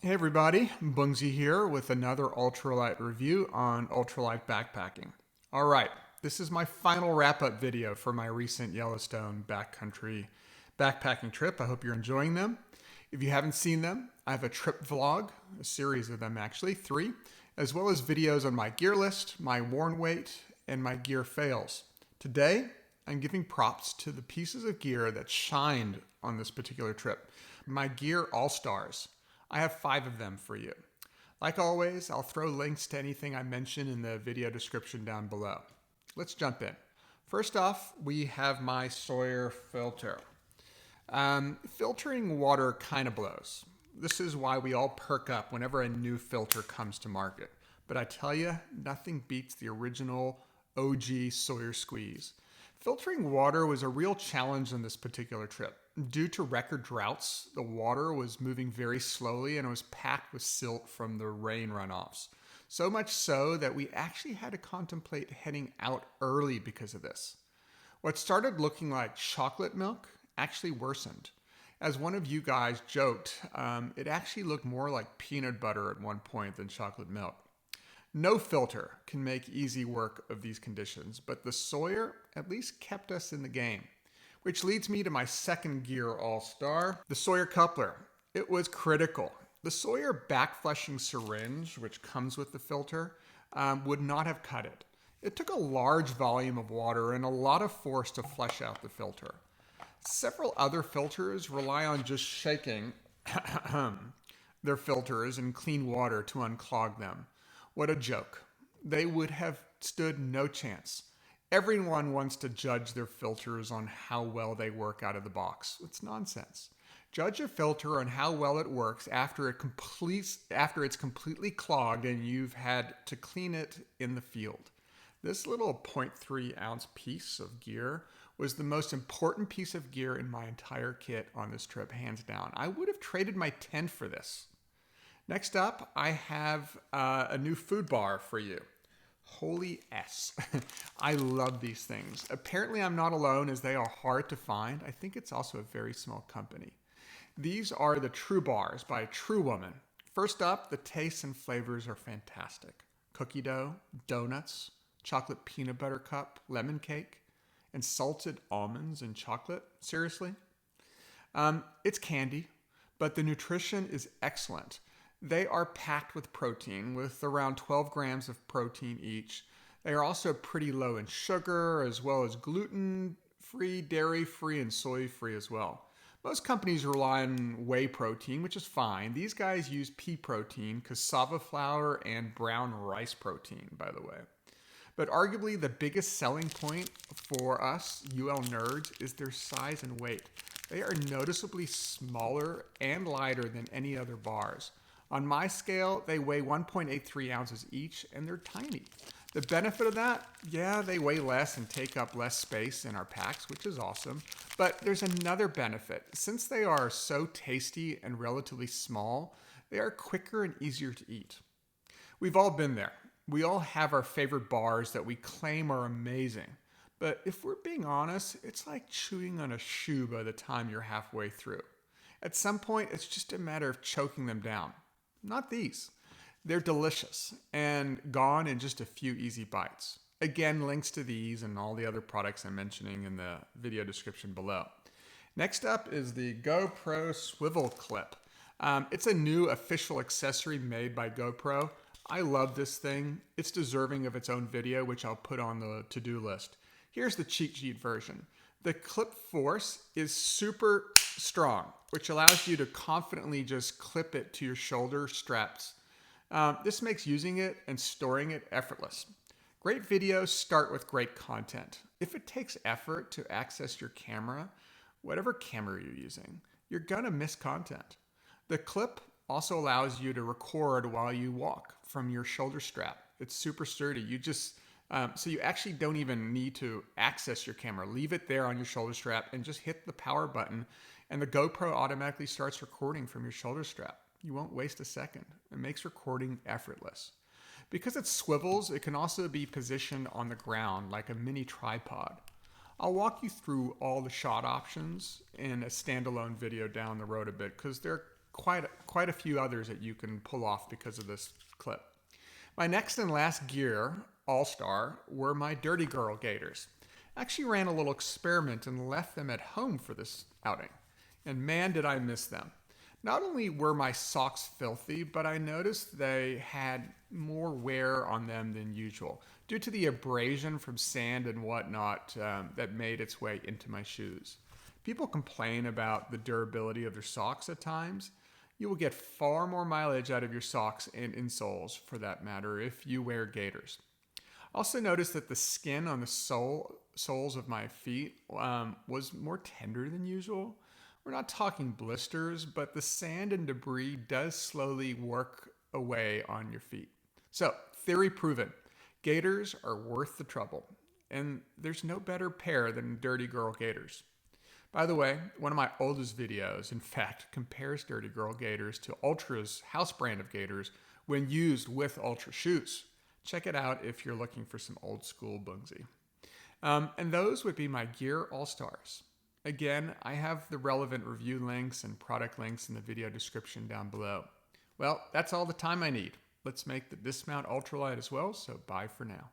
Hey everybody, Bungzy here with another ultralight review on ultralight backpacking. All right, this is my final wrap-up video for my recent Yellowstone backcountry backpacking trip. I hope you're enjoying them. If you haven't seen them, I have a trip vlog, a series of them actually, 3, as well as videos on my gear list, my worn weight, and my gear fails. Today, I'm giving props to the pieces of gear that shined on this particular trip. My gear all-stars. I have 5 of them for you. Like always, I'll throw links to anything I mention in the video description down below. Let's jump in. First off, we have my Sawyer Filter. Filtering water kind of blows. This is why we all perk up whenever a new filter comes to market. But I tell you, nothing beats the original OG Sawyer Squeeze. Filtering water was a real challenge on this particular trip. Due to record droughts, the water was moving very slowly and it was packed with silt from the rain runoffs. So much so that we actually had to contemplate heading out early because of this. What started looking like chocolate milk actually worsened. As one of you guys joked, it actually looked more like peanut butter at one point than chocolate milk. No filter can make easy work of these conditions, but the Sawyer at least kept us in the game. Which leads me to my second gear all-star, the Sawyer coupler. It was critical. The Sawyer back-flushing syringe, which comes with the filter, would not have cut it. It took a large volume of water and a lot of force to flush out the filter. Several other filters rely on just shaking their filters in clean water to unclog them. What a joke. They would have stood no chance. Everyone wants to judge their filters on how well they work out of the box. It's nonsense. Judge a filter on how well it works after it's completely clogged and you've had to clean it in the field. This little 0.3 ounce piece of gear was the most important piece of gear in my entire kit on this trip, hands down. I would have traded my tent for this. Next up, I have a new food bar for you. Holy S. I love these things. Apparently I'm not alone as they are hard to find. I think it's also a very small company. These are the TRUBARS by True Woman. First up, the tastes and flavors are fantastic. Cookie dough, donuts, chocolate peanut butter cup, lemon cake, and salted almonds and chocolate. Seriously? It's candy, but the nutrition is excellent. They are packed with protein, with around 12 grams of protein each. They are also pretty low in sugar, as well as gluten-free, dairy-free, and soy-free as well. Most companies rely on whey protein, which is fine. These guys use pea protein, cassava flour, and brown rice protein, by the way. But arguably the biggest selling point for us UL nerds is their size and weight. They are noticeably smaller and lighter than any other bars. On my scale, they weigh 1.83 ounces each, and they're tiny. The benefit of that, yeah, they weigh less and take up less space in our packs, which is awesome. But there's another benefit. Since they are so tasty and relatively small, they are quicker and easier to eat. We've all been there. We all have our favorite bars that we claim are amazing. But if we're being honest, it's like chewing on a shoe by the time you're halfway through. At some point, it's just a matter of choking them down. Not these. They're delicious and gone in just a few easy bites. Again, links to these and all the other products I'm mentioning in the video description below. Next up is the GoPro Swivel clip. It's a new official accessory made by GoPro. I love this thing. It's deserving of its own video, which I'll put on the to-do list. Here's the cheat sheet version. The clip force is super strong, which allows you to confidently just clip it to your shoulder straps. This makes using it and storing it effortless. Great videos start with great content. If it takes effort to access your camera, whatever camera you're using, you're gonna miss content. The clip also allows you to record while you walk from your shoulder strap. It's super sturdy. So you actually don't even need to access your camera. Leave it there on your shoulder strap and just hit the power button and the GoPro automatically starts recording from your shoulder strap. You won't waste a second. It makes recording effortless. Because it swivels, it can also be positioned on the ground like a mini tripod. I'll walk you through all the shot options in a standalone video down the road a bit because they're quite quite a few others that you can pull off because of this clip. My next and last gear, all-star, were my Dirty Girl gaiters. I actually ran a little experiment and left them at home for this outing. And man, did I miss them. Not only were my socks filthy, but I noticed they had more wear on them than usual due to the abrasion from sand and whatnot that made its way into my shoes. People complain about the durability of their socks at times. You will get far more mileage out of your socks and insoles, for that matter, if you wear gaiters. Also noticed that the skin on the soles of my feet was more tender than usual. We're not talking blisters, but the sand and debris does slowly work away on your feet. So, theory proven. Gaiters are worth the trouble. And there's no better pair than Dirty Girl gaiters. By the way, one of my oldest videos, in fact, compares Dirty Girl gaiters to Ultra's house brand of gaiters when used with Ultra shoes. Check it out if you're looking for some old school Bungzy. And those would be my gear all-stars. Again, I have the relevant review links and product links in the video description down below. Well, that's all the time I need. Let's make the dismount ultralight as well, so bye for now.